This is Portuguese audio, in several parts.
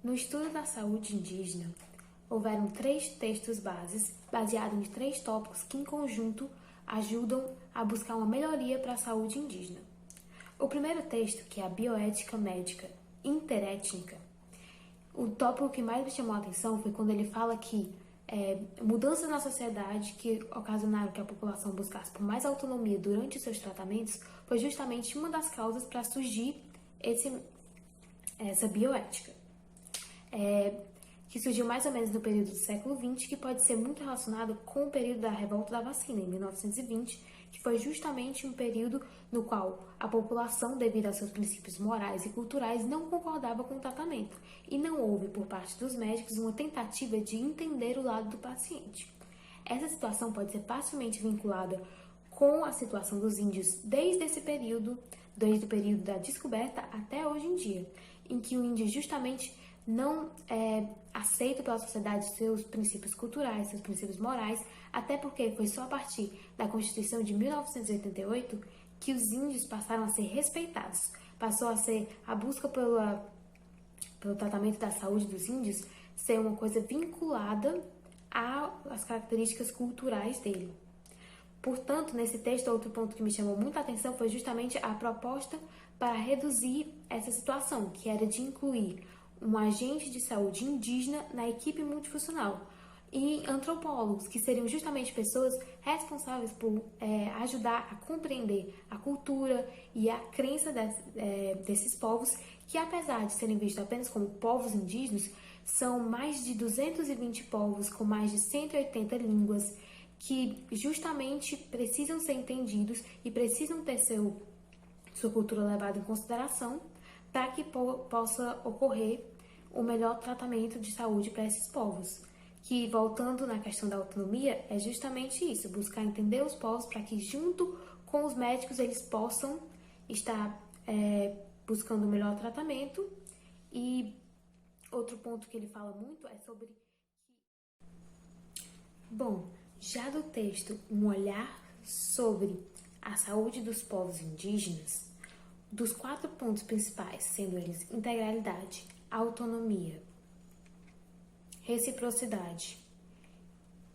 No estudo da saúde indígena, houveram 3 textos bases baseados em 3 tópicos que, em conjunto, ajudam a buscar uma melhoria para a saúde indígena. O primeiro texto, que é a bioética médica interétnica, o tópico que mais me chamou a atenção foi quando ele fala que mudanças na sociedade que ocasionaram que a população buscasse por mais autonomia durante os seus tratamentos foi justamente uma das causas para surgir essa bioética. Que surgiu mais ou menos no período do século XX, que pode ser muito relacionado com o período da revolta da vacina, em 1920, que foi justamente um período no qual a população, devido aos seus princípios morais e culturais, não concordava com o tratamento, e não houve, por parte dos médicos, uma tentativa de entender o lado do paciente. Essa situação pode ser facilmente vinculada com a situação dos índios desde esse período, desde o período da descoberta até hoje em dia, em que o índio justamente não aceita pela sociedade seus princípios culturais, seus princípios morais, até porque foi só a partir da Constituição de 1988 que os índios passaram a ser respeitados, passou a ser a busca pelo tratamento da saúde dos índios ser uma coisa vinculada às características culturais dele. Portanto, nesse texto, outro ponto que me chamou muita atenção foi justamente a proposta para reduzir essa situação, que era de incluir um agente de saúde indígena na equipe multifuncional e antropólogos, que seriam justamente pessoas responsáveis por ajudar a compreender a cultura e a crença desses povos, que apesar de serem vistos apenas como povos indígenas, são mais de 220 povos com mais de 180 línguas, que justamente precisam ser entendidos e precisam ter sua cultura levada em consideração para que possa ocorrer o melhor tratamento de saúde para esses povos. Que, voltando na questão da autonomia, é justamente isso, buscar entender os povos para que, junto com os médicos, eles possam estar buscando o melhor tratamento. E outro ponto que ele fala muito é sobre... Bom, já do texto Um Olhar sobre a Saúde dos Povos Indígenas, dos 4 pontos principais, sendo eles integralidade, autonomia, reciprocidade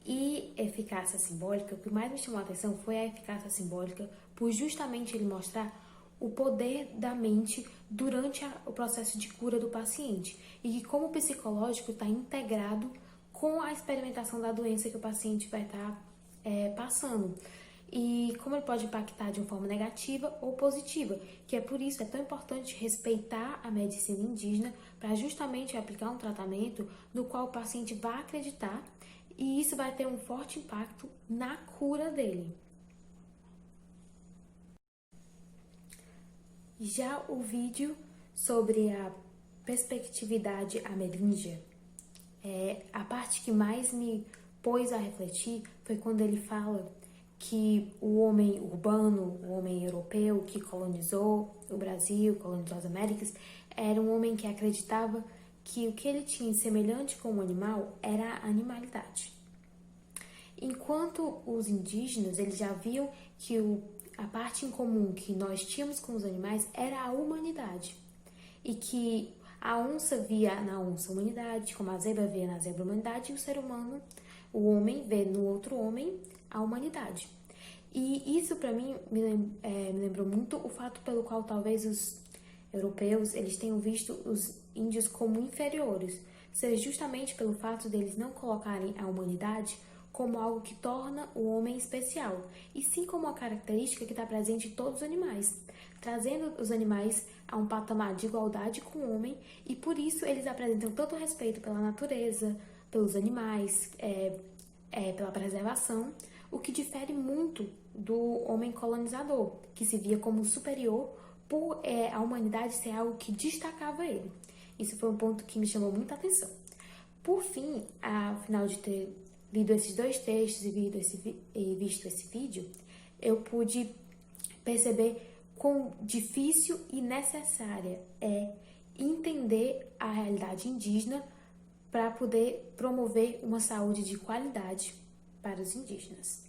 e eficácia simbólica, o que mais me chamou a atenção foi a eficácia simbólica, por justamente ele mostrar o poder da mente durante o processo de cura do paciente e que como o psicológico está integrado com a experimentação da doença que o paciente vai estar passando. E como ele pode impactar de uma forma negativa ou positiva, que é por isso é tão importante respeitar a medicina indígena para justamente aplicar um tratamento no qual o paciente vai acreditar e isso vai ter um forte impacto na cura dele. Já o vídeo sobre a perspectividade ameríndia, a parte que mais me pôs a refletir foi quando ele fala que o homem urbano, o homem europeu que colonizou o Brasil, colonizou as Américas, era um homem que acreditava que o que ele tinha semelhante com o animal era a animalidade. Enquanto os indígenas, eles já viam que a parte em comum que nós tínhamos com os animais era a humanidade. E que a onça via na onça a humanidade, como a zebra via na zebra a humanidade, e o ser humano, o homem, vê no outro homem a humanidade. E isso para mim me lembrou muito o fato pelo qual talvez os europeus eles tenham visto os índios como inferiores, seja justamente pelo fato deles não colocarem a humanidade como algo que torna o homem especial, e sim como uma característica que está presente em todos os animais, trazendo os animais a um patamar de igualdade com o homem, e por isso eles apresentam tanto respeito pela natureza, pelos animais, pela preservação, o que difere muito do homem colonizador, que se via como superior por a humanidade ser algo que destacava ele. Isso foi um ponto que me chamou muita atenção. Por fim, ao final de ter lido esses 2 textos e visto esse vídeo, eu pude perceber quão difícil e necessária é entender a realidade indígena para poder promover uma saúde de qualidade para os indígenas.